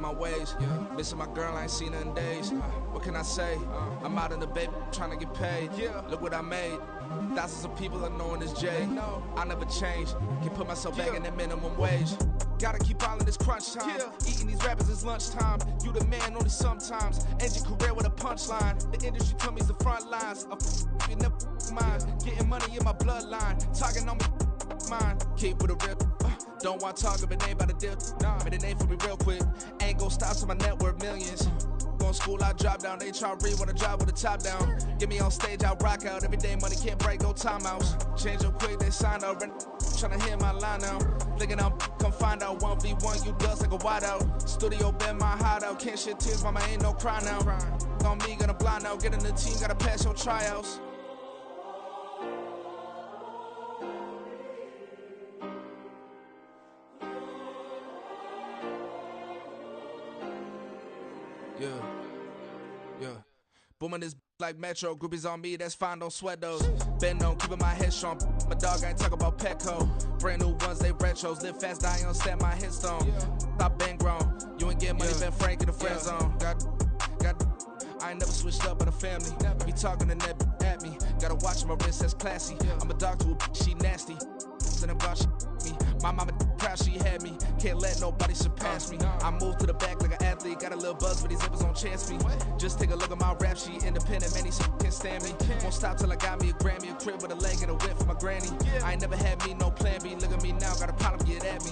my ways. Missing my girl, I ain't seen her in days. What can I say? I'm out in the baby, trying to get paid. Look what I made. Thousands of people are knowing this Jay. I never change. Can put myself back in that minimum wage. Gotta keep all in this crunch time. Eating these rappers is lunchtime. You the man only sometimes. End your career with a punchline. The industry told me it's the front lines. You never mind. Getting money in my bloodline. Talking on me, mine. Keep with a rip. Don't want to talk if it ain't about a dip. Made a name for me real quick. Ain't gon' stop till my net worth millions. Going to school, I drop down. They try to read when I drive with the top down. Get me on stage, I rock out. Every day money can't break, no timeouts. Change up quick, they sign up. Tryna hear my line now. Thinking I'm come find out 1v1, you dust like a wideout. Studio been my hideout. Can't shed tears, mama, ain't no cry now. On me, gonna blind out. Get in the team, gotta pass your tryouts. Yeah. Booming this like Metro, groupies on me, that's fine, don't sweat those. Bend on, keeping my head strong. My dog ain't talking about Petco. Brand new ones, they retros. Live fast, die on set my headstone. Stop been grown. You ain't getting money, been Frank in the friend zone. I ain't never switched up on the family. Be talking to that at me. Gotta watch my wrist, that's classy. I'm a dog to a she nasty. And I'm glad she me. My mama proud she had me. Can't let nobody surpass me. I move to the back like an athlete. Got a little buzz for these zippers on chance me. Just take a look at my rap sheet. Independent, man, these can't stand me. Won't stop till I got me a Grammy. A crib with a leg and a whip for my granny. I ain't never had me no plan B. Look at me now, got a problem, get at me.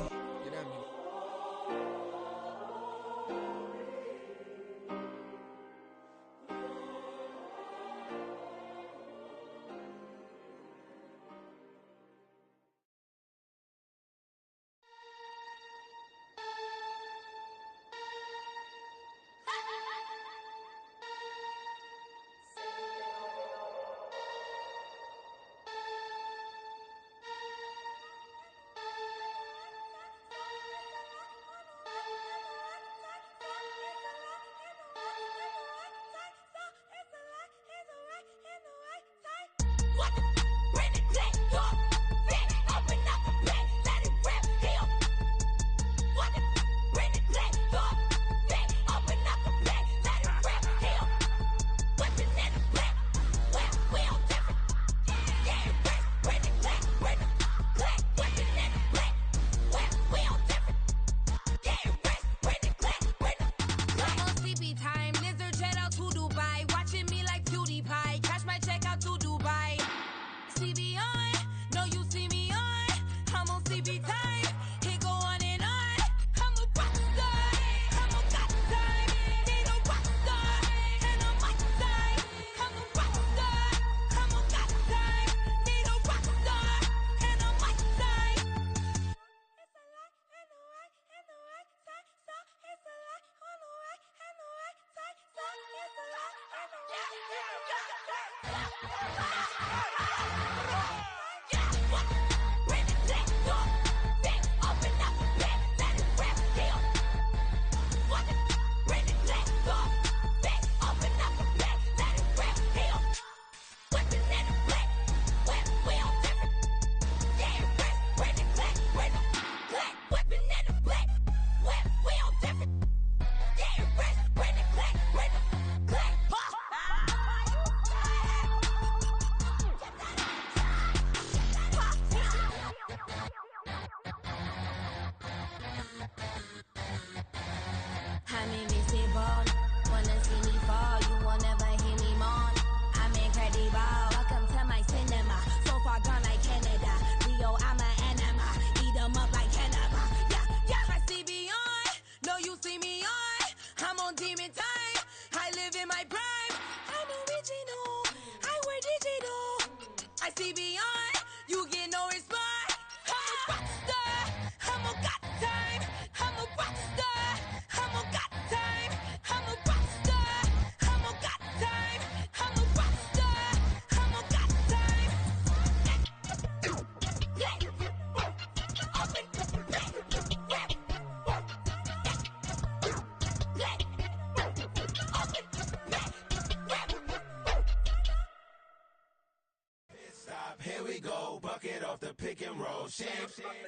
stop, here we go. Bucket off the pick and roll. Shit,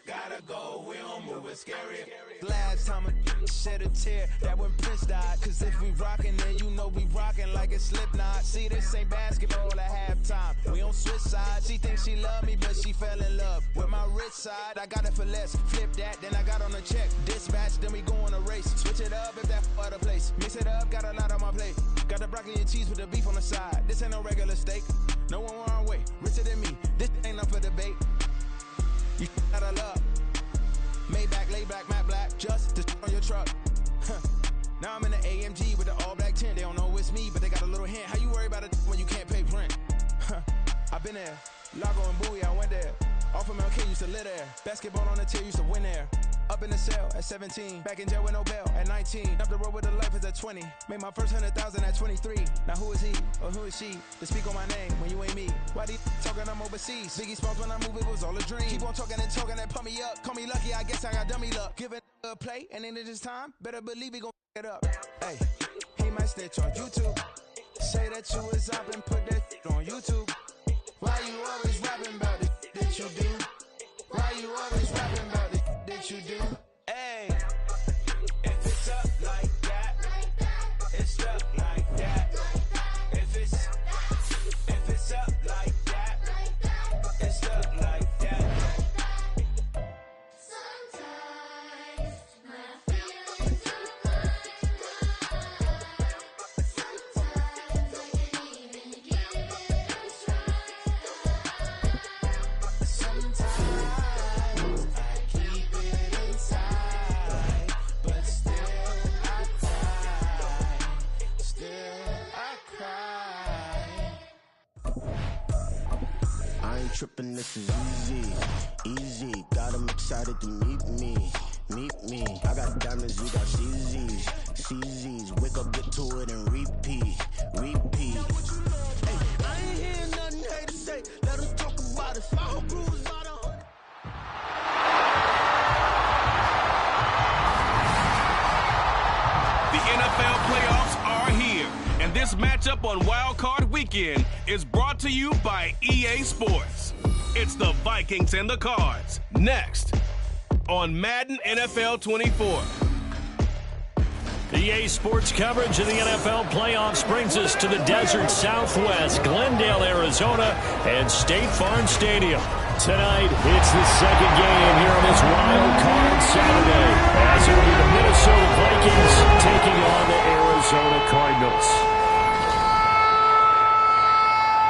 gotta go, we don't move it scary. Last time a shed a tear, that when Prince died. Cause if we rockin', then you know we rockin' like a Slipknot. See, this ain't basketball at halftime. We don't switch sides. She thinks she love me, but she fell in love with my rich side. I got it for less. Flip that, then I got on a check. Dispatch, then we go on a race. Switch it up if that other place. Mix it up, got a lot on my plate. Got the broccoli and cheese with the beef on the side. This ain't no regular steak. No one wrong way, richer than me. This ain't up for debate. You out of love. Maybach, lay back, matte black, just to on your truck. Now I'm in the AMG with the all black tint. They don't know it's me, but they got a little hint. How you worry about it when you can't pay rent? I've been there. Lago and Bowie, I went there. Off of MLK, used to live there. Basketball on the tier, used to win there. Up in the cell at 17. Back in jail with no bail at 19. Up the road with the life is at 20. Made my first 100,000 at 23. Now who is he or who is she to speak on my name when you ain't me? Why they talking I'm overseas? Biggie Smalls when I move, it was all a dream. Keep on talking and pump me up. Call me lucky, I guess I got dummy luck. Give it a play and then it is time. Better believe he gon' it up. Hey, he might snitch on YouTube. Say that you was up and put that on YouTube. Why you always rapping about it that you do? Why you always rapping about it that you do? Hey, if it's up like that, it's up like that. If it's up like that, it's up like that. Sometimes my feelings are blind. Sometimes I can't even give it a try. Sometimes I keep it inside, but still I cry. Still I cry. I ain't trippin', this is easy, easy. Got 'em excited to meet me. I got diamonds, you got CZs. Wake up, get to it, and repeat. Hey, I ain't hearing nothing hate to say. Let us talk about it. My whole crew is about 100. The NFL playoffs are here, and this matchup on Wild Card Weekend is brought to you by EA Sports. It's the Vikings and the Cards, next on Madden NFL 24. EA Sports coverage of the NFL playoffs brings us to the desert Southwest, Glendale, Arizona, and State Farm Stadium. Tonight, it's the second game here on this Wild Card Saturday, as it will be the Minnesota Vikings taking on the Arizona Cardinals.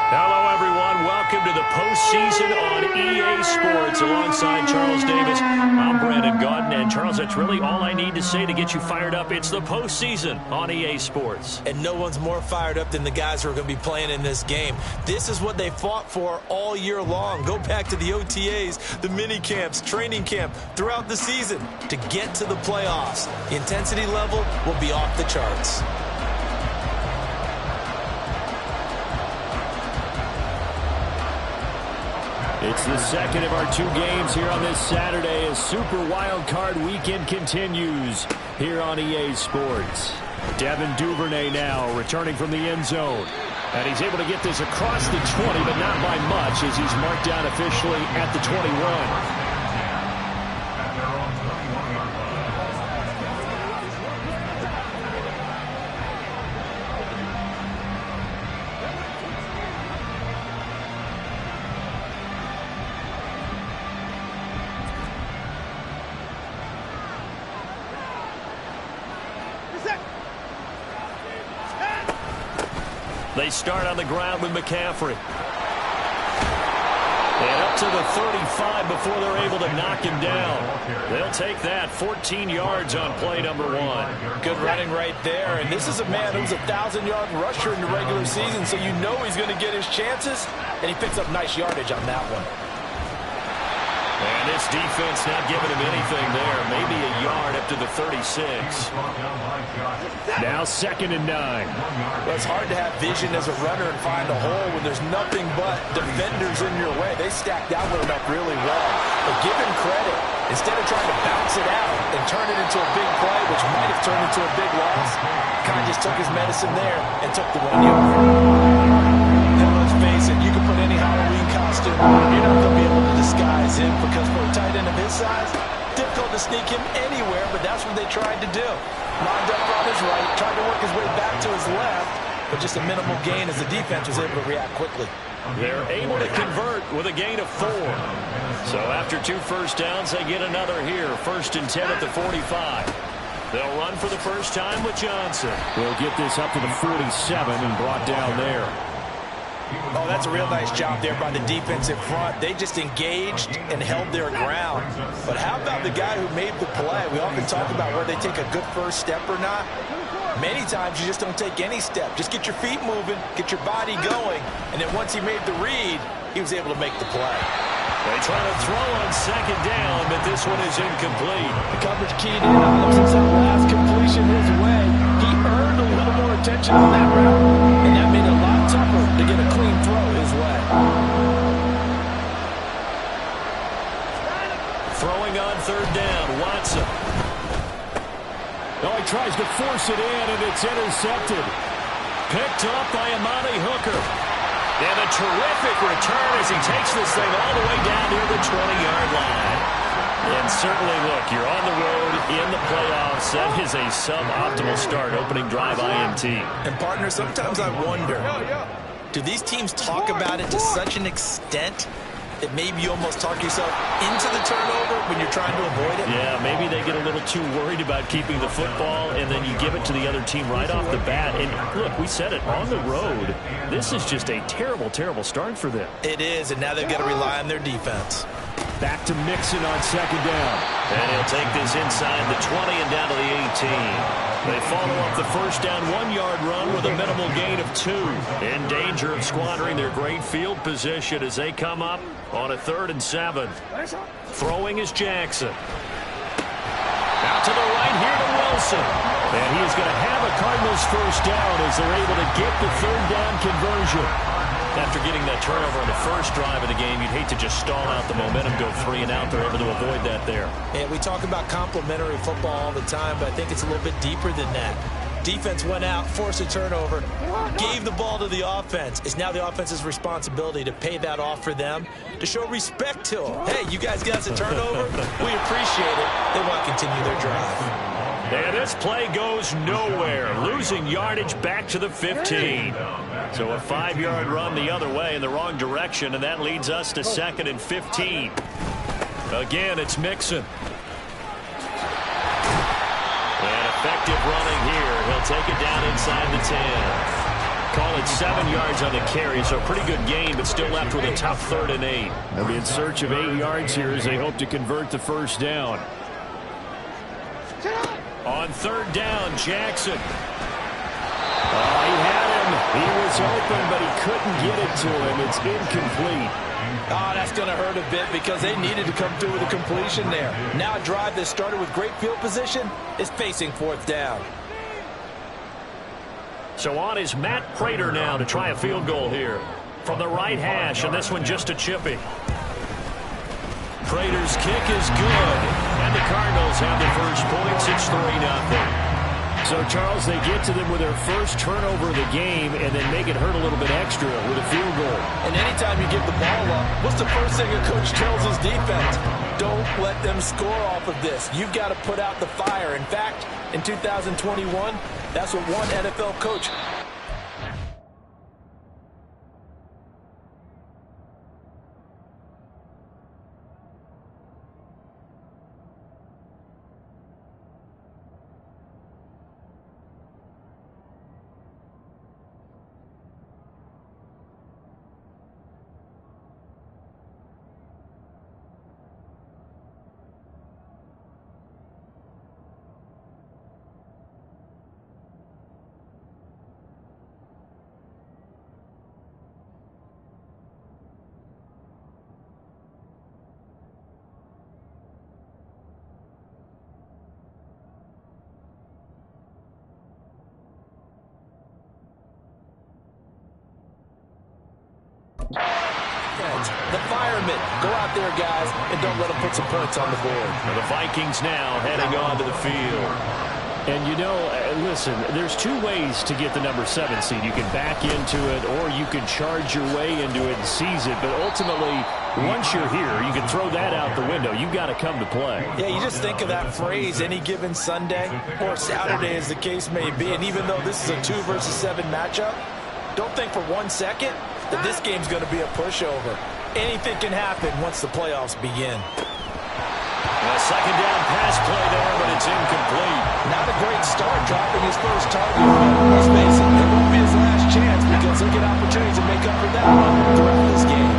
Hello, everyone. Welcome to the postseason on EA Sports. Alongside Charles Davis, I'm Brandon Gaudin. And, Charles, that's really all I need to say to get you fired up. It's the postseason on EA Sports. And no one's more fired up than the guys who are going to be playing in this game. This is what they fought for all year long. Go back to the OTAs, the mini camps, training camp, throughout the season to get to the playoffs. The intensity level will be off the charts. It's the second of our two games here on this Saturday as Super Wild Card Weekend continues here on EA Sports. Devin Duvernay now returning from the end zone. And he's able to get this across the 20, but not by much as he's marked down officially at the 21. They start on the ground with McCaffrey. And up to the 35 before they're able to knock him down. They'll take that 14 yards on play number one. Good running right there. And this is a man who's a 1,000-yard rusher in the regular season, so you know he's going to get his chances. And he picks up nice yardage on that one. And this defense not giving him anything there. Maybe a yard up to the 36. Now 2nd and 9. Well, it's hard to have vision as a runner and find a hole when there's nothing but defenders in your way. They stacked that one up really well. But give him credit. Instead of trying to bounce it out and turn it into a big play, which might have turned into a big loss, kind of just took his medicine there and took the 1 yard. Now, let's face it, you can put any Halloween costume but just a minimal gain as the defense was able to react quickly. They're able to convert with a gain of 4. So after 2 first downs, they get another here. 1st and 10 at the 45. They'll run for the first time with Johnson. We'll get this up to the 47 and brought down there. Oh, that's a real nice job there by the defensive front. They just engaged and held their ground. But how about the guy who made the play? We often talk about where they take a good first step or not. Many times you just don't take any step. Just get your feet moving, get your body going, and then once he made the read, he was able to make the play. They try to throw on 2nd down, but this one is incomplete. The coverage keyed in on him since that last completion his way. He earned a little more attention on that route, and that made it a lot tougher to get a clean throw his way. Throwing on 3rd down, Watson. Oh, he tries to force it in, and it's intercepted. Picked up by Amani Hooker. And a terrific return as he takes this thing all the way down near the 20-yard line. And certainly, look, you're on the road in the playoffs. That is a suboptimal start, opening drive INT. And, partner, sometimes I wonder, do these teams talk about it to such an extent that maybe you almost talk yourself into the turnover when you're trying to avoid it? Yeah, maybe they get a little too worried about keeping the football, and then you give it to the other team right off the bat. And look, we said it, on the road, this is just a terrible, terrible start for them. It is, and now they've got to rely on their defense. Back to Mixon on 2nd down. And he'll take this inside the 20 and down to the 18. They follow up the first down 1-yard run with a minimal gain of 2. In danger of squandering their great field position as they come up on a 3rd and 7. Throwing is Jackson. Out to the right here to Wilson. And he is going to have a Cardinals first down as they're able to get the 3rd down conversion. After getting that turnover on the first drive of the game, you'd hate to just stall out the momentum, go 3 and out. They're able to avoid that there. And we talk about complementary football all the time, but I think it's a little bit deeper than that. Defense went out, forced a turnover, gave the ball to the offense. It's now the offense's responsibility to pay that off for them, to show respect to them. Hey, you guys got us a turnover? We appreciate it. They want to continue their drive. And this play goes nowhere, losing yardage back to the 15. So a 5-yard run the other way in the wrong direction, and that leads us to 2nd and 15. Again, it's Mixon. And effective running here. He'll take it down inside the 10. Call it 7 yards on the carry, so a pretty good gain, but still left with a tough 3rd and 8. They'll be in search of 8 yards here as they hope to convert the first down. On 3rd down, Jackson. Oh, he had him. He was open, but he couldn't get it to him. It's incomplete. Oh, that's going to hurt a bit because they needed to come through with a completion there. Now a drive that started with great field position is facing 4th down. So on is Matt Prater now to try a field goal here from the right hash, and this one just a chippy. Prater's kick is good, and the Cardinals have the first points. It's 3-0. So, Charles, they get to them with their first turnover of the game and then make it hurt a little bit extra with a field goal. And anytime you give the ball up, what's the first thing a coach tells his defense? Don't let them score off of this. You've got to put out the fire. In fact, in 2021, that's what one NFL coach... The firemen, go out there, guys, and don't let them put some points on the board. The Vikings now heading on to the field. And, you know, listen, there's 2 ways to get the number 7 seed. You can back into it or you can charge your way into it and seize it. But ultimately, Once you're here, you can throw that out the window. You've got to come to play. Yeah, you just think of that phrase, any given Sunday or Saturday as the case may be. And even though this is a 2 versus 7 matchup, don't think for 1 second that this game's going to be a pushover. Anything can happen once the playoffs begin. A second down pass play there, but it's incomplete. Not a great start, dropping his first target. Let's face it, it won't be his last chance because he'll get opportunities to make up for that one throughout this game.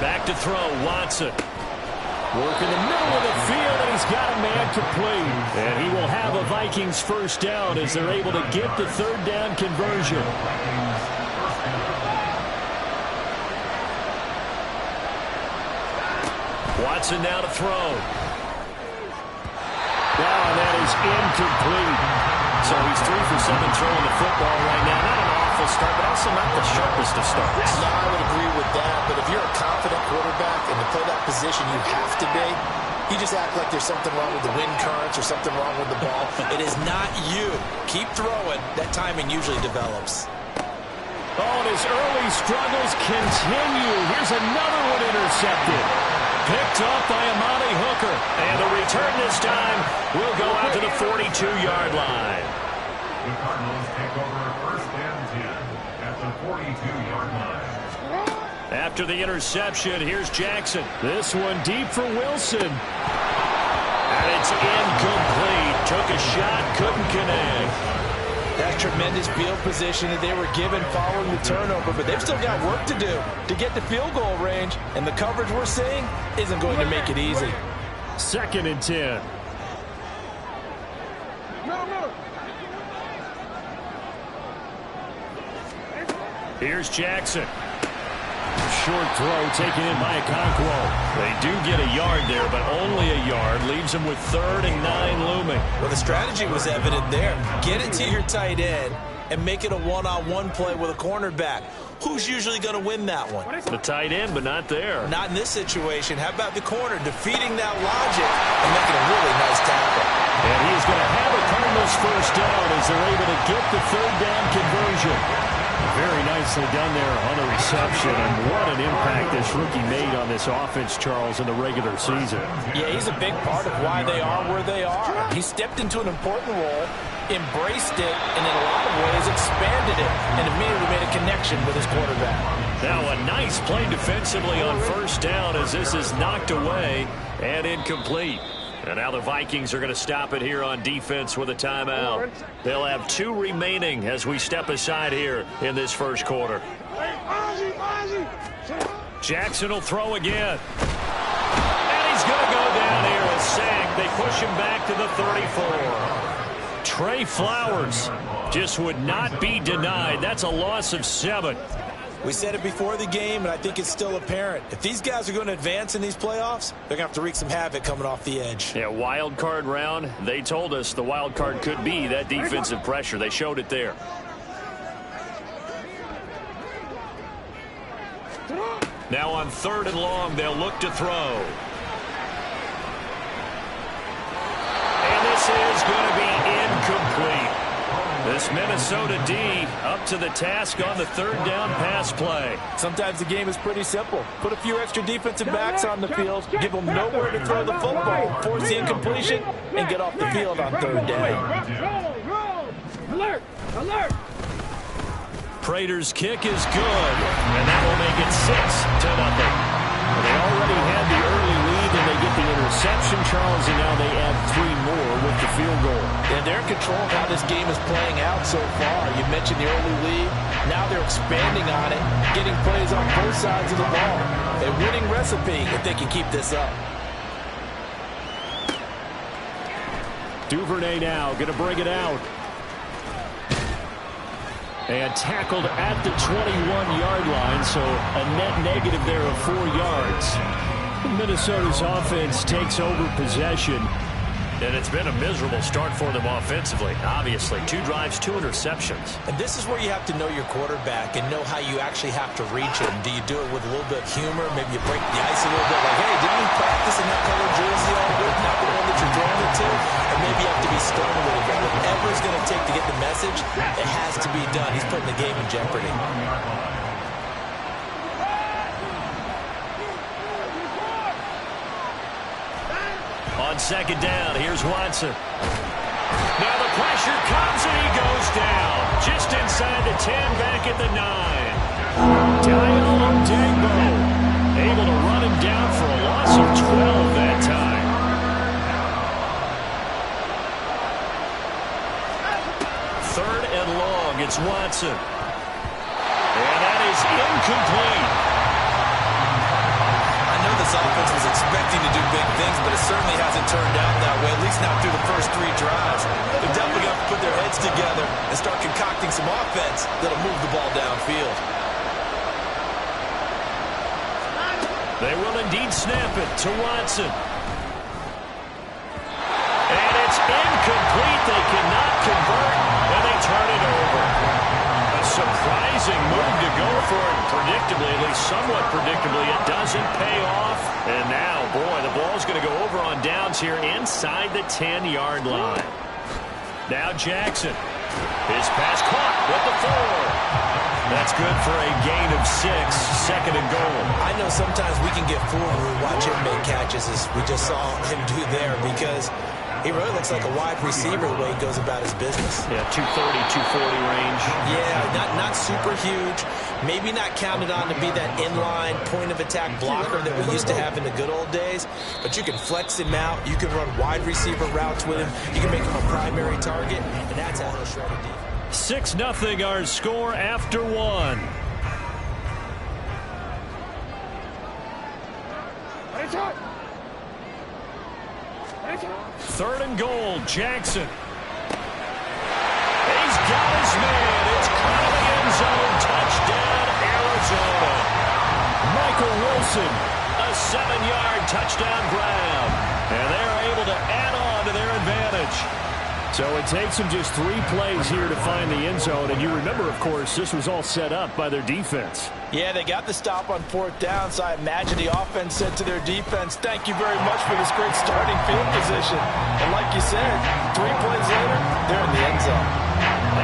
Back to throw, Watson. Work in the middle of the field, and he's got a man complete. And he will have a Vikings first down as they're able to get the third down conversion. Watson now to throw. Now, and that is incomplete. So he's 3 for 7 throwing the football right now. Not an awful start, but also not the sharpest of starts. No, I would agree with that, but if you're a confident quarterback and to play that position you have to be, you just act like there's something wrong with the wind currents or something wrong with the ball. It is not you. Keep throwing. That timing usually develops. Oh, and his early struggles continue. Here's another one intercepted. Picked up by Amani Hooker. And the return this time will go out to the 42-yard line. The Cardinals take over first and 10 at the 42-yard line. After the interception, here's Jackson. This one deep for Wilson. And it's incomplete. Took a shot, couldn't connect. That's tremendous field position that they were given following the turnover, but they've still got work to do to get the field goal range, and the coverage we're seeing isn't going to make it easy. Second and 10. Here's Jackson. Short throw taken in by Okonkwo. They do get a yard there, but only a yard. Leaves them with 3rd and 9 looming. Well, the strategy was evident there. Get it to your tight end and make it a one-on-one play with a cornerback. Who's usually going to win that one? The tight end, but not there. Not in this situation. How about the corner defeating that logic and making a really nice tackle? And he is going to have a Cardinals first down as they're able to get the third down conversion. Very nicely done there on the reception, and what an impact this rookie made on this offense, Charles, in the regular season. Yeah, he's a big part of why they are where they are. He stepped into an important role, embraced it, and in a lot of ways expanded it, and immediately made a connection with his quarterback. Now a nice play defensively on first down as this is knocked away and incomplete. And now the Vikings are going to stop it here on defense with a timeout. They'll have 2 remaining as we step aside here in this first quarter. Jackson will throw again. And he's going to go down here, a sack. They push him back to the 34. Trey Flowers just would not be denied. That's a loss of 7. We said it before the game, and I think it's still apparent. If these guys are going to advance in these playoffs, they're going to have to wreak some havoc coming off the edge. Yeah, wild card round. They told us the wild card could be that defensive pressure. They showed it there. Now on 3rd and long, they'll look to throw. And this is going to be incomplete. This Minnesota D up to the task on the 3rd down pass play. Sometimes the game is pretty simple. Put a few extra defensive backs on the field, give them nowhere to throw the football, force the incompletion, and get off the field on 3rd down. Alert! Alert! Prater's kick is good, and that will make it 6-0. They already had the early lead, and they get the interception, Charles, and now they add 3 more with the field goal. Yeah, they're in control of how this game is playing out so far. You mentioned the early lead. Now they're expanding on it, getting plays on both sides of the ball. A winning recipe if they can keep this up. Duvernay now going to bring it out. And tackled at the 21-yard line, so a net negative there of 4 yards. Minnesota's offense takes over possession. And it's been a miserable start for them offensively, obviously. 2 drives, 2 interceptions. And this is where you have to know your quarterback and know how you actually have to reach him. Do you do it with a little bit of humor? Maybe you break the ice a little bit, like, hey, didn't we practice in that color jersey all week, not the one that you're throwing it to? And maybe you have to be stern a little bit. Whatever it's going to take to get the message, it has to be done. He's putting the game in jeopardy. On second down, here's Watson. Now the pressure comes and he goes down. Just inside the 10, back at the 9. Diallo Degbo able to run him down for a loss of 12 that time. Third and long, it's Watson. And that is incomplete. I know this offense was expecting to do big things, but it certainly hasn't turned out that way, at least not through the first 3 drives. They're definitely going to put their heads together and start concocting some offense that'll move the ball downfield. They will indeed snap it to Watson. And it's incomplete. They cannot convert, and they turn it over. A surprising move to go for it. Predictably, at least somewhat predictably, it doesn't pay off. And now, boy, the ball's going to go over on downs here inside the 10-yard line. Now Jackson. His pass caught with the 4. That's good for a gain of 6, second and goal. I know sometimes we can get fooled when we watch him make catches, as we just saw him do there, because he really looks like a wide receiver the way he goes about his business. Yeah, 230, 240 range. Yeah, not super huge. Maybe not counted on to be that inline point-of-attack blocker that we used to have in the good old days, but you can flex him out. You can run wide receiver routes with him. You can make him a primary target, and that's how he'll shred a defense. 6-0 our score after 1. Third and goal, Jackson. He's got his man. It's caught in the end zone. Touchdown, Arizona. Michael Wilson, a 7-yard touchdown grab. And they're able to add on to their advantage. So it takes them just 3 plays here to find the end zone. And you remember, of course, this was all set up by their defense. Yeah, they got the stop on 4th down, so I imagine the offense said to their defense, thank you very much for this great starting field position. And like you said, 3 plays later, they're in the end zone.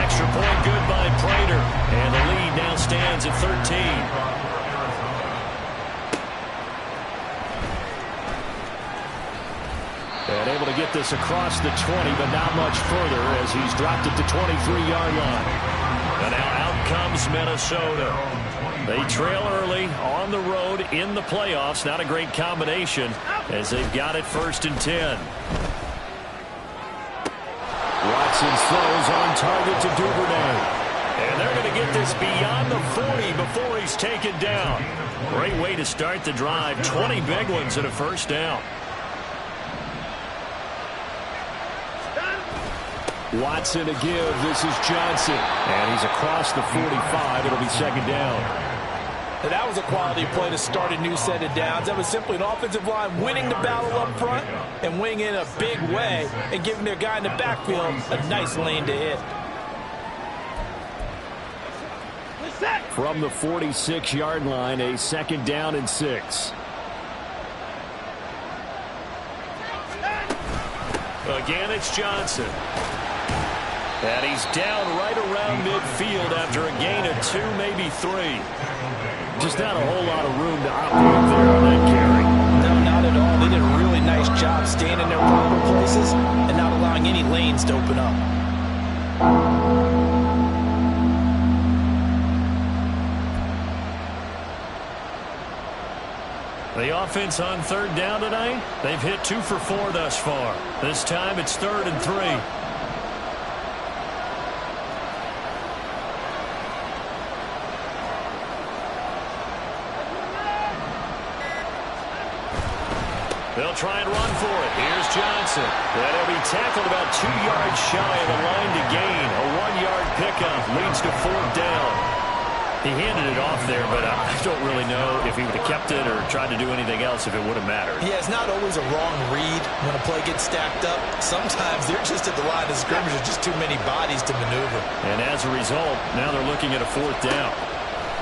Extra point good by Prater. And the lead now stands at 13. And able to get this across the 20, but not much further as he's dropped it to 23-yard line. And now out comes Minnesota. They trail early on the road in the playoffs. Not a great combination as they've got it 1st and 10. Watson's throws on target to Duvernay. And they're going to get this beyond the 40 before he's taken down. Great way to start the drive. 20 big ones and a 1st down. Watson to give. This is Johnson. And he's across the 45. It'll be 2nd down. Now that was a quality play to start a new set of downs. That was simply an offensive line winning the battle up front and winning in a big way and giving their guy in the backfield a nice lane to hit. From the 46-yard line, a 2nd down and 6. Again, it's Johnson. And he's down right around midfield after a gain of 2, maybe 3. Just not a whole lot of room to operate there on that carry. No, not at all. They did a really nice job staying in their proper places and not allowing any lanes to open up. The offense on 3rd down tonight, they've hit 2 for 4 thus far. This time it's 3rd and 3. They'll try and run for it. Here's Johnson. And he'll be tackled about 2 yards shy of the line to gain. A 1-yard pickup leads to 4th down. He handed it off there, but I don't really know if he would have kept it or tried to do anything else if it would have mattered. Yeah, it's not always a wrong read when a play gets stacked up. Sometimes they're just at the line of scrimmage. There's just too many bodies to maneuver. And as a result, now they're looking at a 4th down.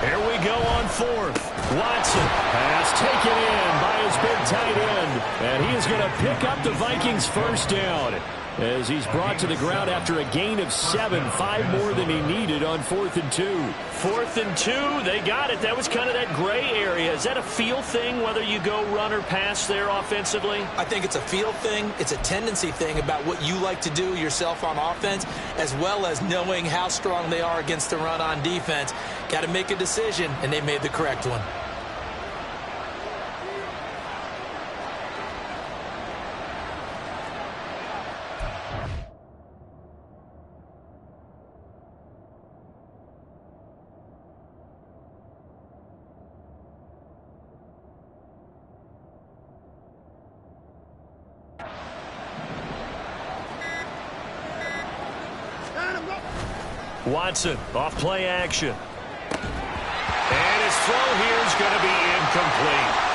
Here we go on 4th. Watson, pass taken in by his big tight end. And he is going to pick up the Vikings' 1st down as he's brought to the ground after a gain of 7, 5 more than he needed on 4th and 2. 4th and 2, they got it. That was kind of that gray area. Is that a feel thing, whether you go run or pass there offensively? I think it's a feel thing. It's a tendency thing about what you like to do yourself on offense, as well as knowing how strong they are against the run on defense. Got to make a decision, and they made the correct one. Watson, off play action. And his throw here is going to be incomplete.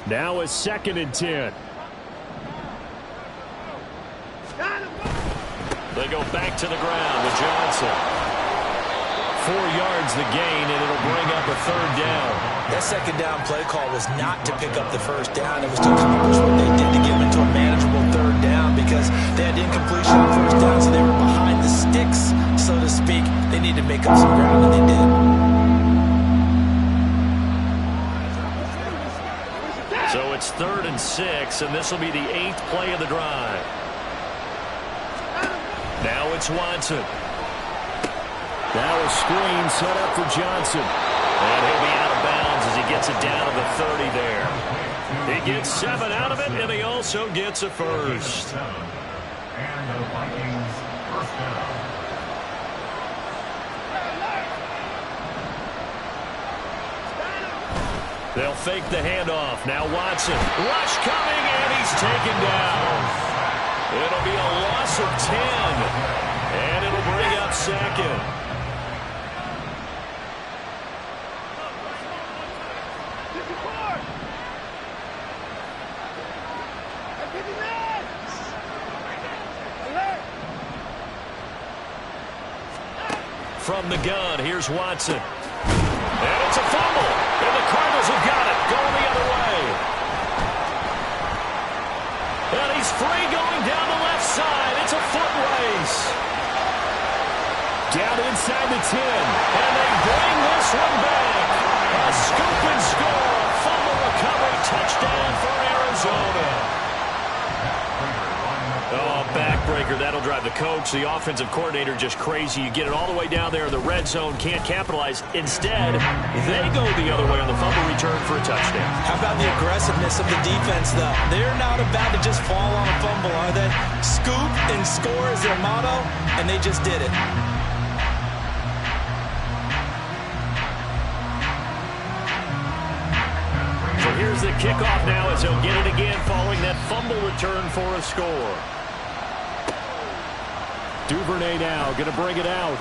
Now a 2nd and 10. They go back to the ground with Johnson. 4 yards the gain, and it'll bring up a 3rd down. That 2nd down play call was not to pick up the 1st down. It was to accomplish what they did to get them into a manageable 3rd down because they had incompletion on 1st down, so they were behind the sticks, so to speak. They needed to make up some ground, and they did. So it's 3rd and 6, and this will be the 8th play of the drive. Now it's Watson. Now a screen set up for Johnson. And he'll be out of bounds as he gets it down to the 30 there. He gets 7 out of it, and he also gets a first. And the Vikings 1st down. They'll fake the handoff. Now Watson. Rush coming, and he's taken down. It'll be a loss of 10. And it'll bring up 2nd. From the gun, here's Watson. And it's a fumble. And the Cardinals Bengals have got it. Going the other way. And he's free going down the left side. It's a foot race. Down inside the 10. And they bring this one back. A scoop and score. Fumble recovery. Touchdown for Arizona. Oh, backbreaker. That'll drive the coach, the offensive coordinator, just crazy. You get it all the way down there in the red zone, can't capitalize. Instead, they go the other way on the fumble return for a touchdown. How about the aggressiveness of the defense, though? They're not about to just fall on a fumble, are they? Scoop and score is their motto, and they just did it. So here's the kickoff now as he'll get it again following that fumble return for a score. Duvernay now going to bring it out.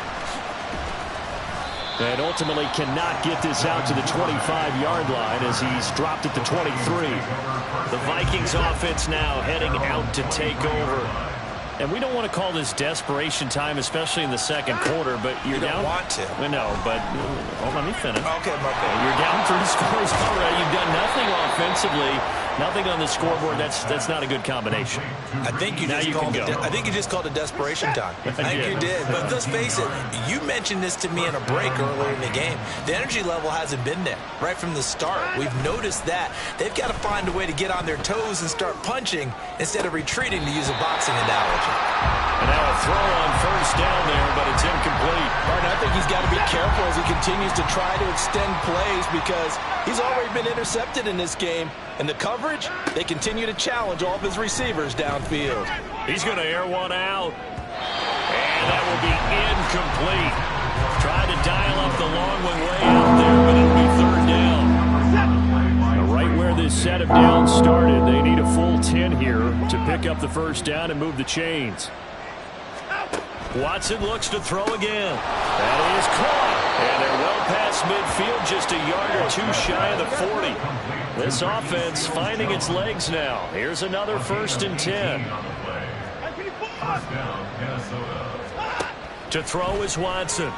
And ultimately cannot get this out to the 25-yard line as he's dropped it to 23. The Vikings offense now heading out to take over. And we don't want to call this desperation time, especially in the second quarter, but you're down. You don't want to. I know, but let me finish. Okay, my bad. You're down 3 scores already. You've done nothing offensively, nothing on the scoreboard. That's not a good combination. I think you just called it desperation time. I think you did. But let's face it, you mentioned this to me in a break earlier in the game. The energy level hasn't been there right from the start. We've noticed that. They've got to find a way to get on their toes and start punching instead of retreating, to use a boxing analogy. And now a throw on first down there, but it's incomplete. Martin, I think he's got to be careful as he continues to try to extend plays because he's already been intercepted in this game. And the coverage, they continue to challenge all of his receivers downfield. He's going to air one out. And that will be incomplete. Tried to dial up the long one way out there, but it'll be third down. Now, right where this set of downs started, they need a full 10 here to pick up the first down and move the chains. Watson looks to throw again. That is caught. And they're well past midfield, just a yard or two shy of the 40. This offense finding its legs now. Here's another 1st and 10. To throw is Watson.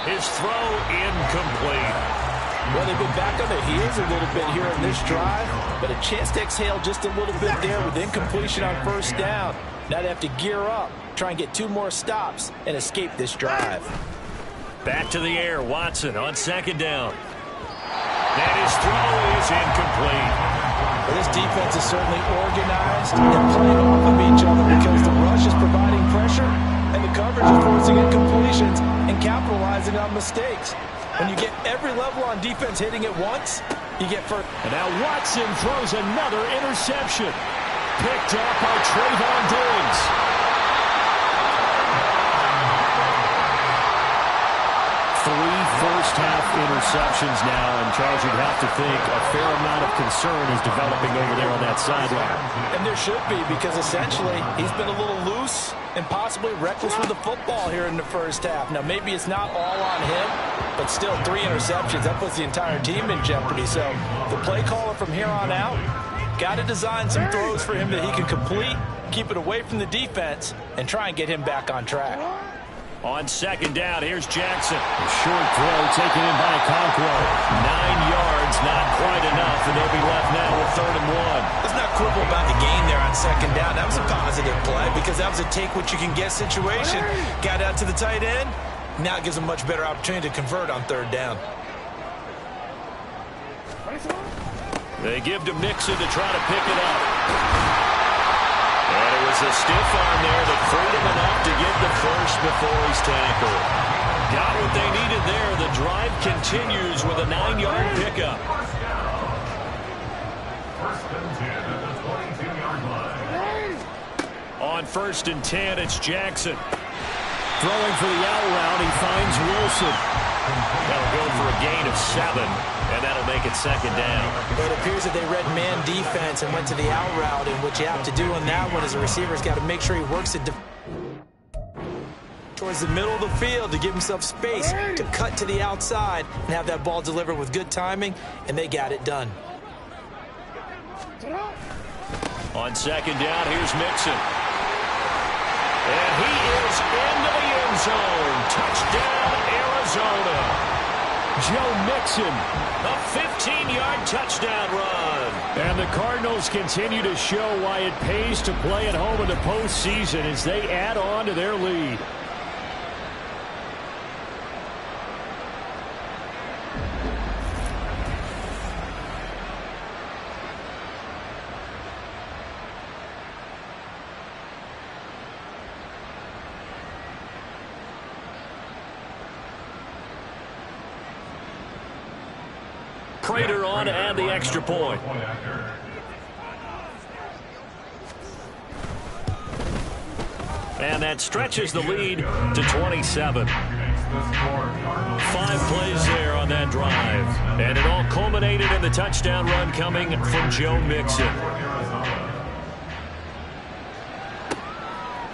His throw incomplete. Well, they've been back on their heels a little bit here in this drive, but a chance to exhale just a little bit there with incompletion on first down. Now they have to gear up, try and get 2 more stops, and escape this drive. Back to the air, Watson on second down. And his throw is incomplete. Well, this defense is certainly organized and playing off of each other because the rush is providing pressure and the coverage is forcing incompletions and capitalizing on mistakes. When you get every level on defense hitting at once, you get first. And now Watson throws another interception. Picked up by Trayvon Diggs. Three first-half interceptions now, and Charles, you'd have to think a fair amount of concern is developing over there on that sideline. And there should be, because essentially he's been a little loose and possibly reckless with the football here in the first half. Now, maybe it's not all on him, but still 3 interceptions. That puts the entire team in jeopardy. So the play caller from here on out got to design some throws for him that he can complete, keep it away from the defense, and try and get him back on track. On second down, here's Jackson. A short throw taken in by Conquo. 9 yards, not quite enough, and they'll be left now with 3rd and 1. Let's not quibble about the gain there on second down. That was a positive play because that was a take-what-you-can-get situation. Got out to the tight end. Now it gives them a much better opportunity to convert on 3rd down. They give to Mixon to try to pick it up. And it was a stiff arm there that freed him enough to get the first before he's tackled. Got what they needed there. The drive continues with a 9-yard pickup. 1st and 10 at the 22-yard line. On 1st and 10, it's Jackson. Throwing for the out route, he finds Wilson. That'll go for a gain of 7, and that'll make it 2nd down. But it appears that they read man defense and went to the out route, and what you have to do on that one is the receiver's got to make sure he works it towards the middle of the field to give himself space to cut to the outside and have that ball delivered with good timing, and they got it done. On 2nd down, here's Mixon. And he is into the end zone. Touchdown, Arizona. Joe Mixon. A 15-yard touchdown run. And the Cardinals continue to show why it pays to play at home in the postseason as they add on to their lead. Prater on to add the extra point. And that stretches the lead to 27. 5 plays there on that drive. And it all culminated in the touchdown run coming from Joe Mixon.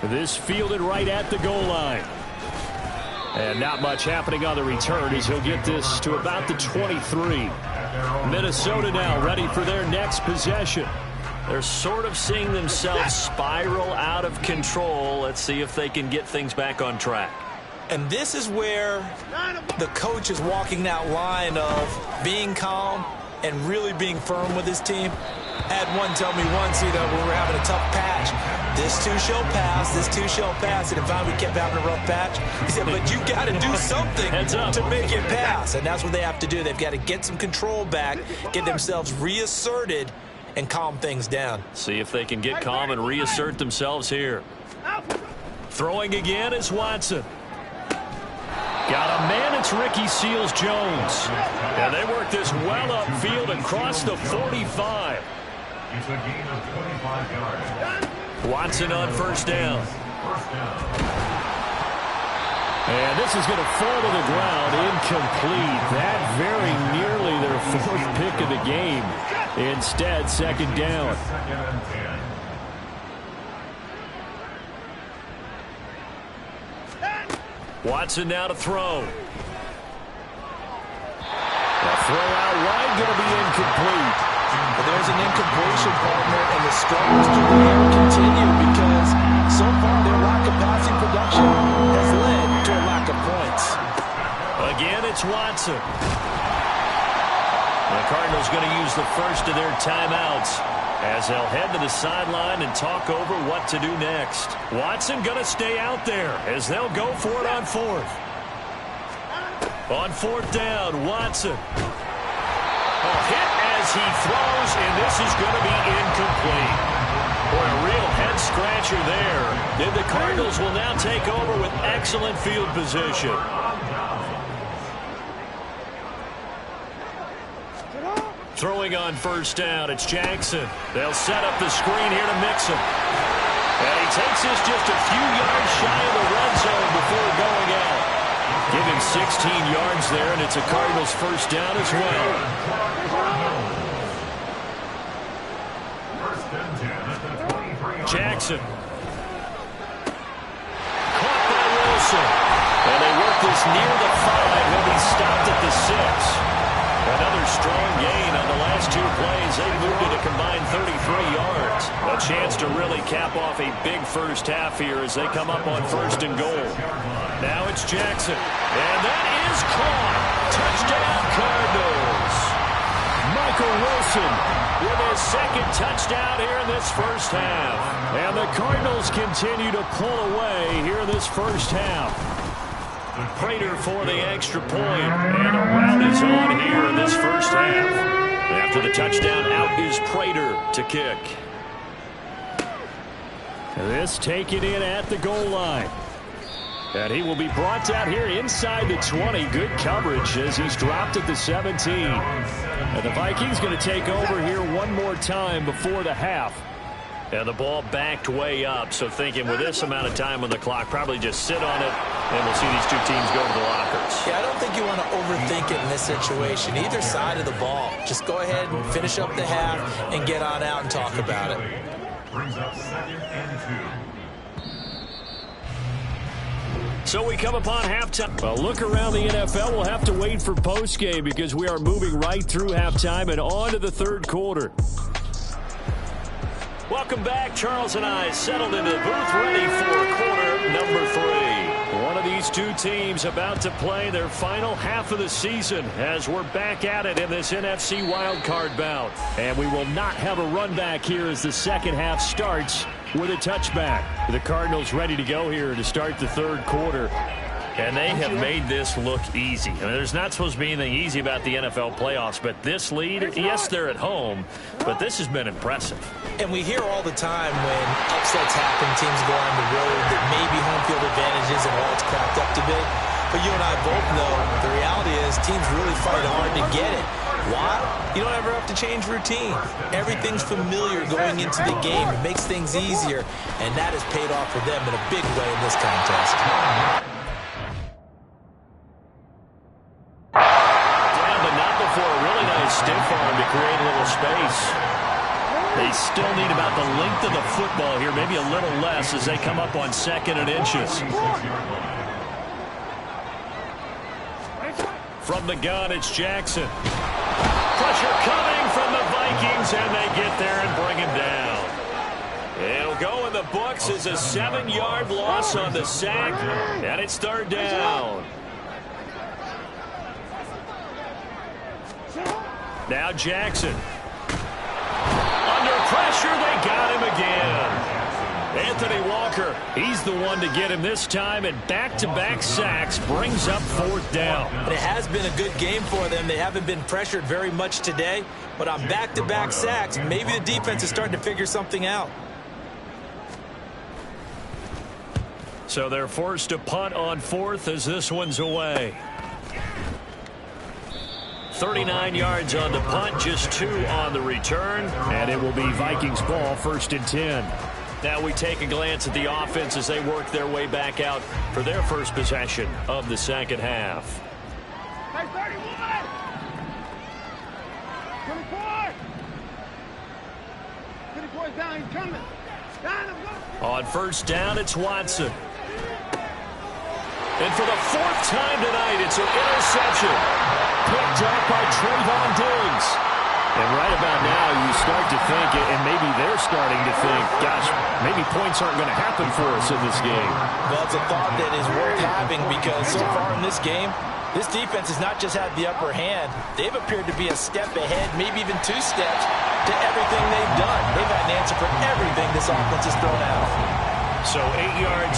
This fielded right at the goal line. And not much happening on the return as he'll get this to about the 23. Minnesota now ready for their next possession. They're sort of seeing themselves spiral out of control. Let's see if they can get things back on track. And this is where the coach is walking that line of being calm and really being firm with his team. I had one tell me once, when we were having a tough patch, this too shall pass, this too shall pass. And finally we kept having a rough patch. He said, but you got to do something to make it pass. And that's what they have to do. They've got to get some control back, get themselves reasserted, and calm things down. See if they can get calm and reassert themselves here. Throwing again is Watson. Got a man, it's Ricky Seals-Jones. And they work this well upfield across the 45. It's a gain of 25 yards. Watson on first down. And this is going to fall to the ground, incomplete. That very nearly their 4th pick of the game. Instead, second down. Second and 10. Watson now to throw. The throw out wide going to be incomplete. But there's an incompletion, partner, and the struggles to the air continue because so far their lack of passing production has led to a lack of points. Again, it's Watson. The Cardinals going to use the first of their timeouts as they'll head to the sideline and talk over what to do next. Watson going to stay out there as they'll go for it on 4th. On 4th down, Watson. A hit as he throws, and this is going to be incomplete. Boy, a real head-scratcher there. Then the Cardinals will now take over with excellent field position. Throwing on first down, it's Jackson. They'll set up the screen here to Mixon. And he takes this just a few yards shy of the red zone before going out. Give him 16 yards there, and it's a Cardinals first down as well. First and 10 at the 23. Jackson. Caught by Wilson. And they work this near the 5. He'll be stopped at the 6. Another strong gain on the last 2 plays. They moved it a combined 33 yards. A chance to really cap off a big first half here as they come up on 1st and goal. Now it's Jackson. And that is caught. Touchdown, Cardinals. Michael Wilson with his 2nd touchdown here in this first half. And the Cardinals continue to pull away here in this first half. Prater for the extra point, and a rout is on here in this first half. After the touchdown, out is Prater to kick. This taken in at the goal line. And he will be brought down here inside the 20. Good coverage as he's dropped at the 17. And the Vikings going to take over here one more time before the half. And the ball backed way up, so thinking with this amount of time on the clock, probably just sit on it, and we'll see these 2 teams go to the lockers. Yeah, I don't think you want to overthink it in this situation. Either side of the ball. Just go ahead and finish up the half and get on out and talk about it. Brings up 2nd and 2. So we come upon halftime. Well, look around the NFL. We'll have to wait for postgame because we are moving right through halftime and on to the 3rd quarter. Welcome back. Charles and I settled into the booth ready for quarter number 3. One of these two teams about to play their final half of the season as we're back at it in this NFC wildcard bout. And we will not have a run back here as the second half starts with a touchback. The Cardinals ready to go here to start the third quarter. And they have made this look easy. I mean, there's not supposed to be anything easy about the NFL playoffs, but this lead, yes, they're at home, but this has been impressive. And we hear all the time when upsets happen, teams go on the road, that maybe home field advantage isn't all it's cracked up to be. But you and I both know the reality is teams really fight hard to get it. Why? You don't ever have to change routine. Everything's familiar going into the game. It makes things easier, and that has paid off for them in a big way in this contest. Stiff arm to create a little space. They still need about the length of the football here, maybe a little less as they come up on 2nd and inches. From the gun, it's Jackson. Pressure coming from the Vikings, and they get there and bring him down. It'll go in the books as a 7-yard loss on the sack, and it's 3rd down. Now Jackson. Under pressure, they got him again. Anthony Walker, he's the one to get him this time, and back-to-back sacks brings up 4th down. And it has been a good game for them. They haven't been pressured very much today, but on back-to-back sacks, maybe the defense is starting to figure something out. So they're forced to punt on 4th as this one's away. 39 yards on the punt, just 2 on the return, and it will be Vikings ball, 1st and 10. Now we take a glance at the offense as they work their way back out for their first possession of the second half. Hey, 31! 24! 24's down, he's coming. Down him, go! On 1st down, it's Watson. And for the 4th time tonight, it's an interception. Picked up by Trayvon Diggs. And right about now, you start to think, and maybe they're starting to think, gosh, maybe points aren't going to happen for us in this game. Well, it's a thought that is worth having because so far in this game, this defense has not just had the upper hand. They've appeared to be a step ahead, maybe even 2 steps to everything they've done. They've had an answer for everything this offense has thrown out. So 8 yards.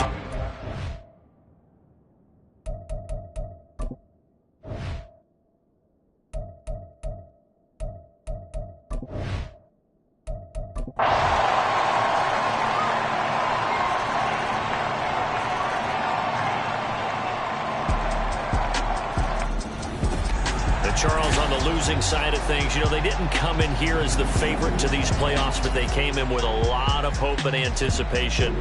Charles, on the losing side of things, you know, they didn't come in here as the favorite to these playoffs, but they came in with a lot of hope and anticipation.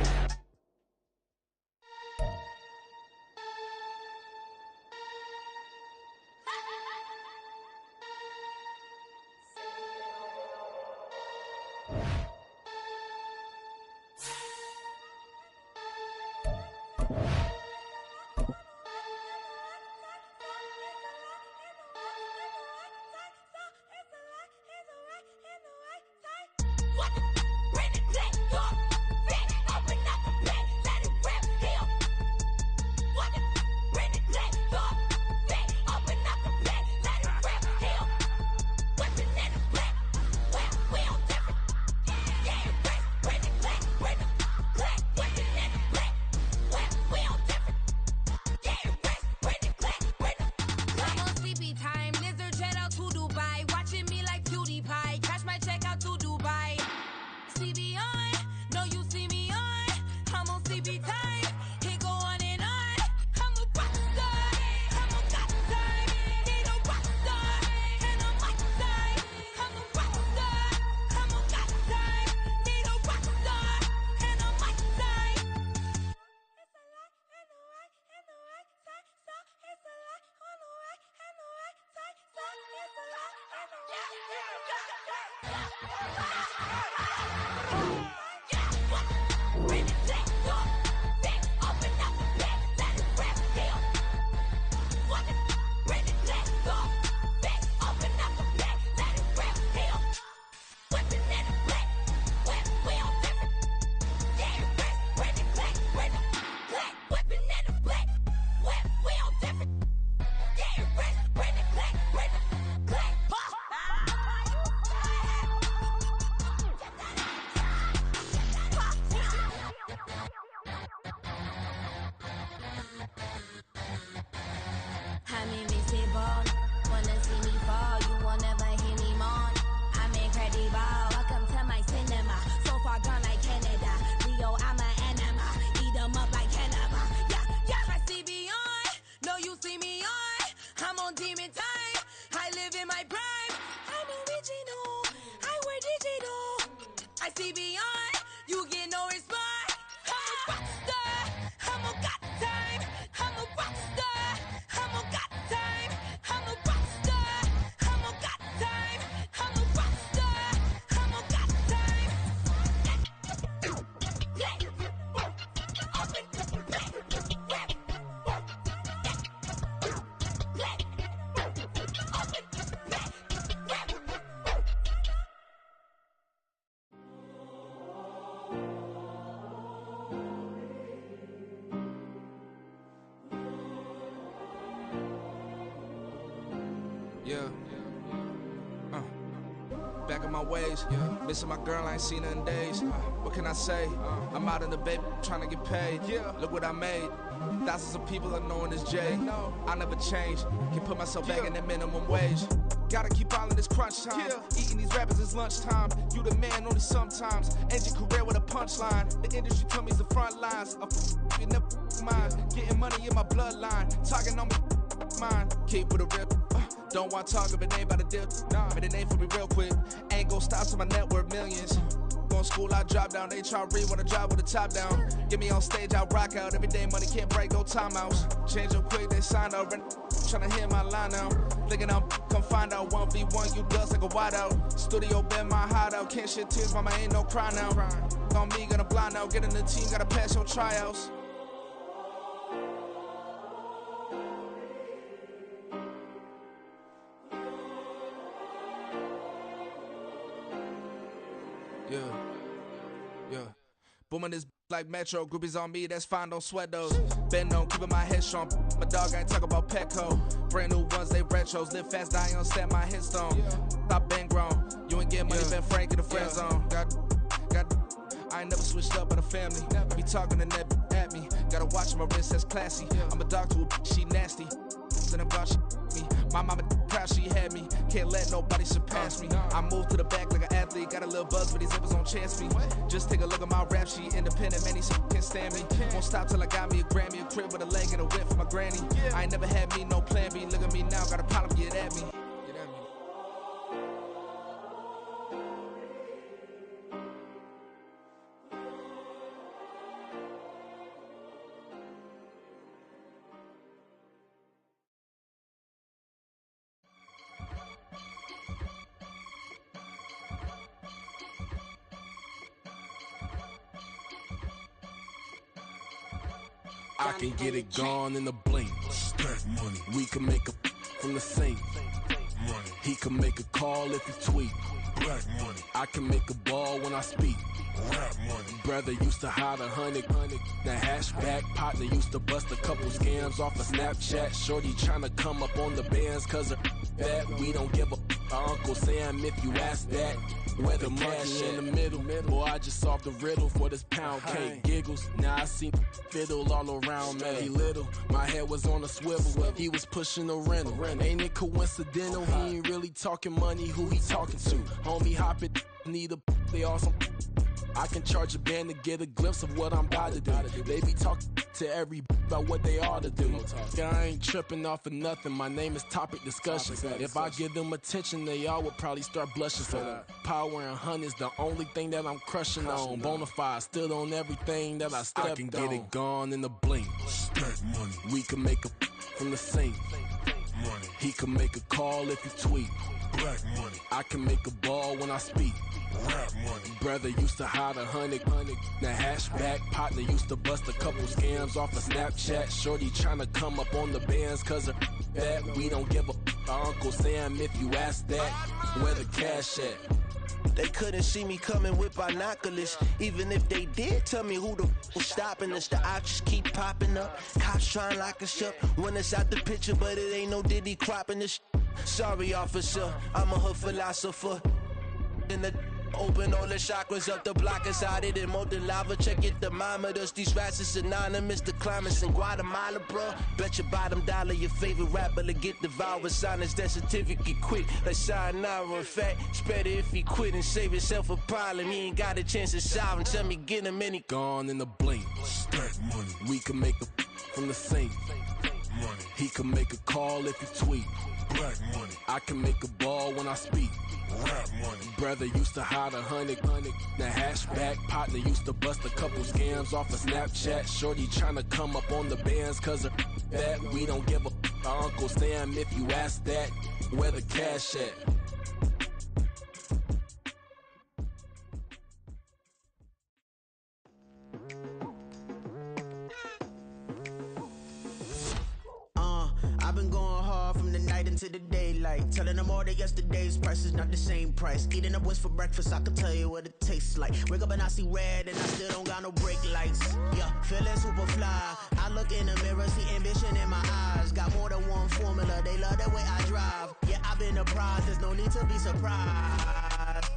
I see beyond. You get no response. I'm a rock star. I'm a got time. I'm a rock star. I'm a got time. I'm a rock star. I'm a got time. I'm a rock star. I'm a got time. Yeah. Back in my ways, missing my girl, I ain't seen her in days. What can I say? I'm out in the baby, trying to get paid. Look what I made. Thousands of people are knowing this Jay. I never change. Can put myself back in the minimum wage. Gotta keep all in this crunch time. Eating these rappers is lunchtime. You the man only sometimes. End your career with a punchline. The industry told me it's the front lines. You never mind. Getting money in my bloodline. Talking on me, mine. Keep with a rip. Don't want to talk if it ain't about a dip. But it ain't for me real quick. Ain't gon' stop till my net worth millions. Going school, I drop down. They try to read when I drive with the top down. Get me on stage, I rock out. Every day money can't break, no timeouts. Change them quick, they sign up. Tryna hear my line now. Thinking I'm come find out 1v1, you dust like a wideout. Studio been my hideout. Can't shed tears, mama ain't no cry now. On me, gonna blind out. Get in the team, gotta pass your tryouts. Yeah. Booming this like Metro. Groupies on me, that's fine, don't sweat those. Been on, keeping my head strong. My dog ain't talk about Petco. Brand new ones, they retros. Live fast, die on set my headstone. Stop been grown. You ain't getting money, been Frank in the friend zone. Got I ain't never switched up on the family. Be talking to that at me. Gotta watch my wrist, that's classy. I'm a dog to a she nasty. And about she me. My mama proud she had me. Can't let nobody surpass me. I moved to the back like an athlete. Got a little buzz, but these zippers don't chance me. Just take a look at my rap sheet. Independent, man, these can't stand me. Won't stop till I got me a Grammy, a crib with a leg and a whip for my granny. I ain't never had me no plan B. Look at me now, got a problem, get at me. I can get it gone in a blink. Stack money. We can make a from the sink. Money. He can make a call if he tweet. Black money. I can make a ball when I speak. Rap money. Brother used to hide 100. The hashback partner used to bust a couple scams off of Snapchat. Shorty tryna come up on the bands cause of that. We don't give a Uncle Sam if you ask that. Where the cash in the middle. Boy, I just solved the riddle for this pound cake. Giggles, now I see fiddle all around me. He little, my head was on a swivel. He was pushing a rental. Ain't it coincidental? He ain't really talking money, who he talking to? Homie hopping, need a they awesome. I can charge a band to get a glimpse of what I'm about to do. They be talking to every about what they ought to do. Yeah, I ain't tripping off of nothing. My name is Topic Discussion. If I give them attention, they all would probably start blushing. So power and hunt is the only thing that I'm crushing on. Bonafide, still on everything that I stepped on. I can get it gone in a blink. Stack money. We can make a from the sink. Money. He can make a call if he tweet. Black money. I can make a ball when I speak. Rap money. Brother used to hide 100. The hashback partner used to bust a couple scams off of Snapchat. Shorty tryna come up on the bands cause of that. We don't give a Uncle Sam if you ask that. Where the cash at? They couldn't see me coming with binoculars. Even if they did, tell me who the was stopping us. The options keep popping up. Cops trying to lock us up. When it's out the picture, but it ain't no Diddy cropping this. Sorry, officer, I'm a hood philosopher. In the open all the chakras up the block inside it and molten lava. Check it, thermometers. These rats is synonymous. The climates in Guatemala, bro. Bet your bottom dollar your favorite rapper to get devoured. Sign his death certificate quick. Like sayonara. In fact, it's better if he quit and save himself a problem. He ain't got a chance to solve him. Tell me, get him any. Gone in a blink. Stack money. We can make a from the sink. money. He can make a call if he tweet. Black money. I can make a ball when I speak. Rap money. Brother used to hide 100. The hashback partner used to bust a couple scams off of Snapchat. Shorty tryna come up on the bands cause of that. We don't give a Uncle Sam if you ask that. Where the cash at? I've been going hard from the night into the daylight, telling them all that yesterday's price is not the same price. Eating up what's for breakfast, I can tell you what it tastes like. Wake up and I see red and I still don't got no brake lights. Yeah, feeling super fly. I look in the mirror, see ambition in my eyes. Got more than one formula, they love the way I drive. Yeah, I've been a prize, there's no need to be surprised.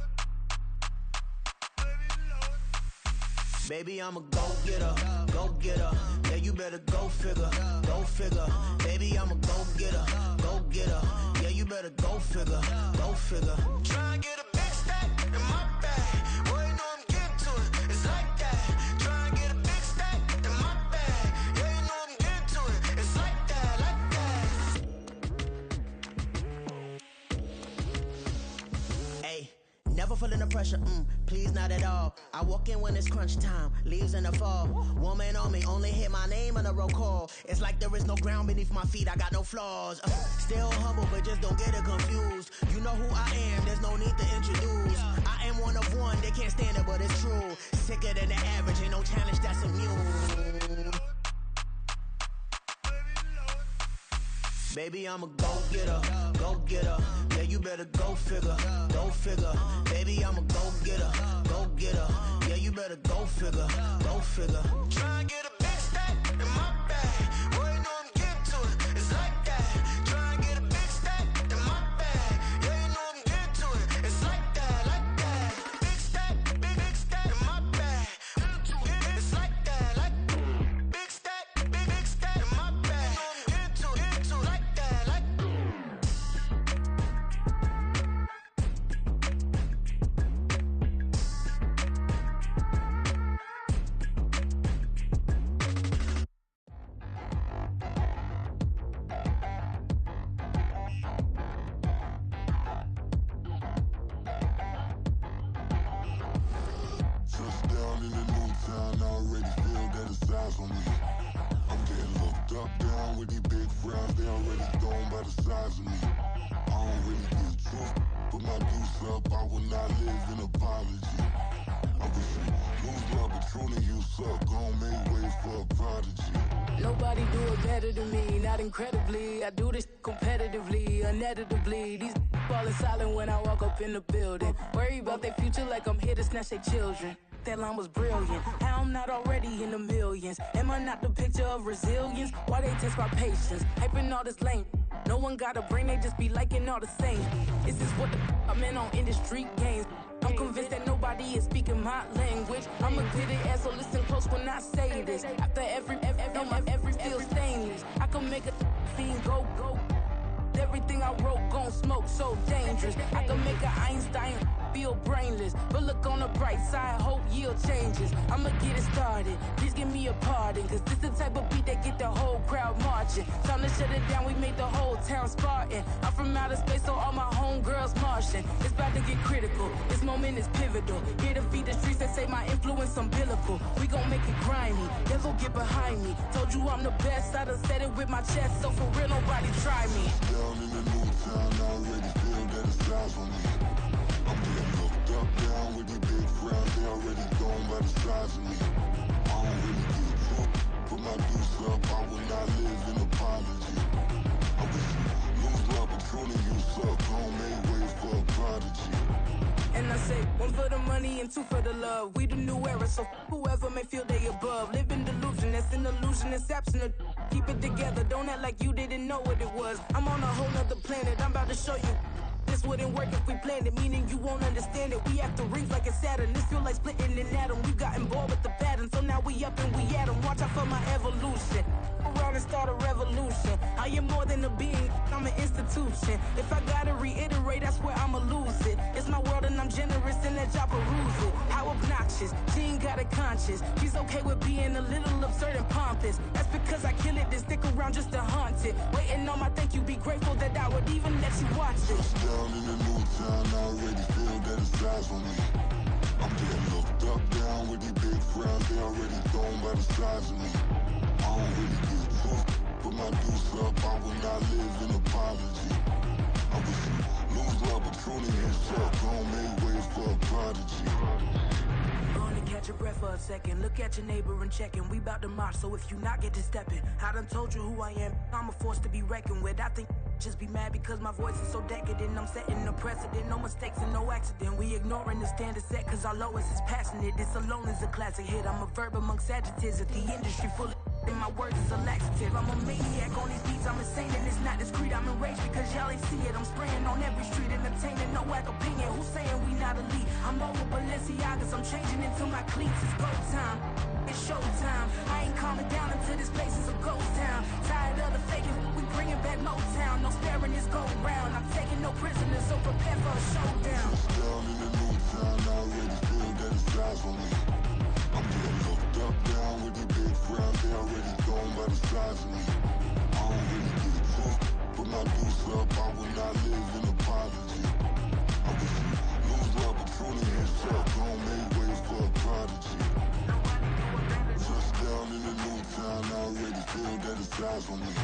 Baby, I'm a go-getter, go-getter. Yeah, you better go figure, go figure. Baby, I'm a go-getter, go-getter. Yeah, you better go figure, go figure. Try and get a big stack in my bag. Boy, you know I'm getting to it. It's like that. Try and get a big stack in my bag. Yeah, you know I'm getting to it. It's like that, like that. Hey, never feeling the pressure, please not at all. I walk in when it's crunch time, leaves in the fall. Woman on me, only hit my name on a roll call. It's like there is no ground beneath my feet, I got no flaws. Still humble, but just don't get it confused. You know who I am, there's no need to introduce. I am one of one, they can't stand it, but it's true. Sicker than the average, ain't no challenge that's immune. Baby, I'm a go-getter, go-getter. Yeah, you better go figure, go figure. Baby, I'm a go-getter, go-getter. Yeah, you better go figure, go figure. Try and get a big stack in my bag. Boy, you know I'm getting to it. It's like that. Try and get a big stack in my bag. Yeah, you know I'm getting to it. It's like that, like that. Big stack in my bag. It's like that, like big stack in my bag. You know I'm getting to it, like that, like. Touchdown in the new town, I already feel that it's eyes on me. I'm getting looked up, down with these big frowns, they already thrown by the size of me. I don't really give truth, put my deuce up, I will not live in apology. I wish you lose love, but truly you suck, gon' make way for a prodigy. Nobody do it better than me, not incredibly. I do this competitively, uneditably. These falling silent when I walk up in the building. Worry about their future like I'm here to snatch their children. That line was brilliant. How I'm not already in the millions? Am I not the picture of resilience? Why they test my patience? Hyping all this lame. No one got a brain, they just be liking all the same. This is what the I'm in on industry games. I'm convinced that nobody is speaking my language. I'm a good ass, so listen close when I say this. After every feel stainless. I can make a scene go. Everything I wrote gon' smoke, so dangerous. I can make an Einstein feel brainless, but look on the bright side, hope yield changes. I'ma get it started, please give me a pardon, cause this the type of beat that get the whole crowd marching. Time to shut it down, we made the whole town Spartan. I'm from outer space, so all my homegirls Martian. It's about to get critical, this moment is pivotal. Here to feed the streets that say my influence umbilical. We gon' make it grimy, never get behind me. Told you I'm the best, I done said it with my chest, so for real nobody try me. Down in the new town, I already feel that it's eyes on me. I'm getting looked up, down with these big frowns, they already thrown by the size of me. I don't really give truth, put my deuce up, I will not live in apology. I wish you lose love, but truly you suck, gon' make way for a prodigy. And I say, one for the money and two for the love. We the new era, so whoever may feel they above. Live in delusion, that's an illusion, it's absent. Keep it together, don't act like you didn't know what it was. I'm on a whole nother planet, I'm about to show you. This wouldn't work if we planned it, meaning you won't understand it. We have to rings like a Saturn, this feel like splitting an atom. We got involved with the pattern, so now we up and we at 'em. Watch out for my evolution. Around and start a revolution. I am more than a being, I'm an institution. If I gotta reiterate, that's where I'ma lose it. It's my world and I'm generous and let y'all peruse it. How obnoxious, she ain't got got a conscience. She's okay with being a little absurd and pompous. That's because I kill it, then stick around just to haunt it. Waiting on my thank you, be grateful that I would even let you watch this. Down in the new town, I already feel that it's eyes on me. I'm getting looked up, down with these big frowns, they already thrown by the size of me. I don't really get took, put my deuce up, I will not live in apology. I wish you lose the opportunity and shut, don't make way for a prodigy. Gonna catch your breath for a second. Look at your neighbor and checking. We bout to march, so if you not get to stepping. I done told you who I am. I'm a force to be reckoned with. I think just be mad because my voice is so decadent. I'm setting a precedent. No mistakes and no accident. We ignoring the standard set cause our lowest is passionate. This alone is a classic hit. I'm a verb amongst adjectives. If the industry full of and my words is a laxative. I'm a maniac on these beats. I'm insane and it's not discreet. I'm enraged because y'all ain't see it. I'm spraying on every street, entertaining no whack opinion. Who's saying we not elite? I'm over Balenciagas. I'm changing into my cleats. It's go time. It's showtime. I ain't calming down until this place is a ghost town. Tired of the faking. We bringing back Motown. No sparing this go round. I'm taking no prisoners, so prepare for a showdown. Down in the new town, I already feel that it's eyes on me. I'm getting looked up, down with these big frowns, they already thrown by the size of me. I don't really get took, put my deuce up, I will not live in apology. I wish you lose the opportunity and shut, don't make way for a prodigy. Just down in the new town, I already feel that it's eyes on me.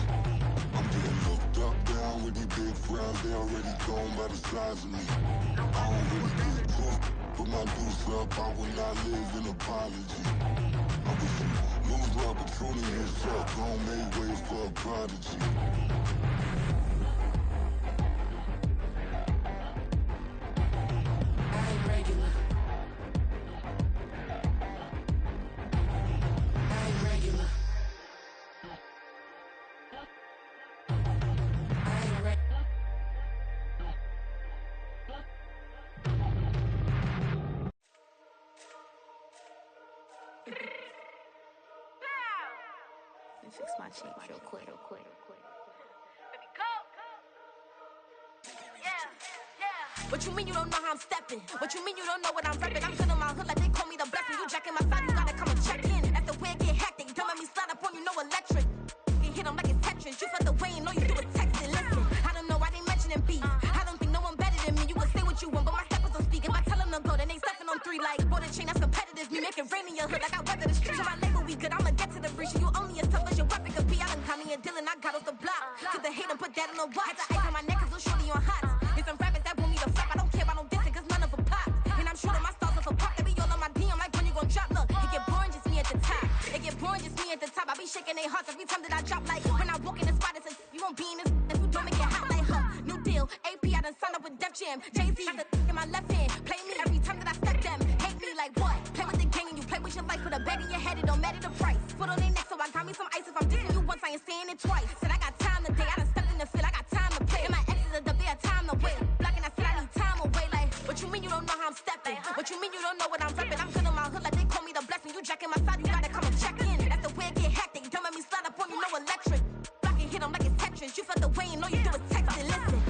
I'm getting looked up, down with these big frowns, they already thrown by the size of me. I don't really get took, put my deuce up, I will not live in apology. I wish you lose the opportunity and shut, don't make way for a prodigy. I ain't regular. I ain't regular. I ain't regular. Let me fix my cheeks real quick. What you mean you don't know how I'm stepping? What you mean you don't know what I'm repping? I'm good on my hood like they call me the blessing. You jacking my side, you gotta come and check in. That's the way it get hectic. Don't let me slide up on you, no electric. You hit them like it's Tetris. You felt the way and all you do is text it. Listen, I don't know why they mentioning beef. I don't think no one better than me. You can say what you want, but my steppers don't speak. If I tell them to go, then they stepping on 3 like border chain. That's competitive. Me making rain in your hood like I weather the streets. My label we good. I'ma get to the breach. You only as tough as your weapon could be. I done Connie and Dylan. I got off the block. Cause the hate and put that on the watch. Had the ice on my neck cause little shorty on hot. Here's some rappers that want me to flop. I don't care about no dissing cause none of them pop. And I'm shooting my stars off a pop. They be all on my DM like when you gon' drop. Look, it get boring just me at the top. It get boring just me at the top. I be shaking their hearts every time that I drop. Like when I walk in the spot, it says you won't be in this if you don't make it hot like her. New deal, AP, I done signed up with Def Jam. Jay-Z, got the in my left hand. Play me every time that I step them. Hate me like what? Play with the gang and you play with your life. Put a bag in your head, it don't matter the price. Put on their neck, so I got me some ice. If I'm dissing you once, I ain't saying it twice. Said I got time today, I done stepped in the field, I got time to play. And my exes are up there, time to wait. Blocking, I said I need time away. Like, what you mean you don't know how I'm stepping? What you mean you don't know what I'm repping? I'm good on my hood like they call me the blessing. You jacking my side, you gotta come and check in. That's the way it get hectic. Don't let me slide up on you, no electric. Blocking, hit them like it's Tetris. You felt the way and all you do is text it. Listen.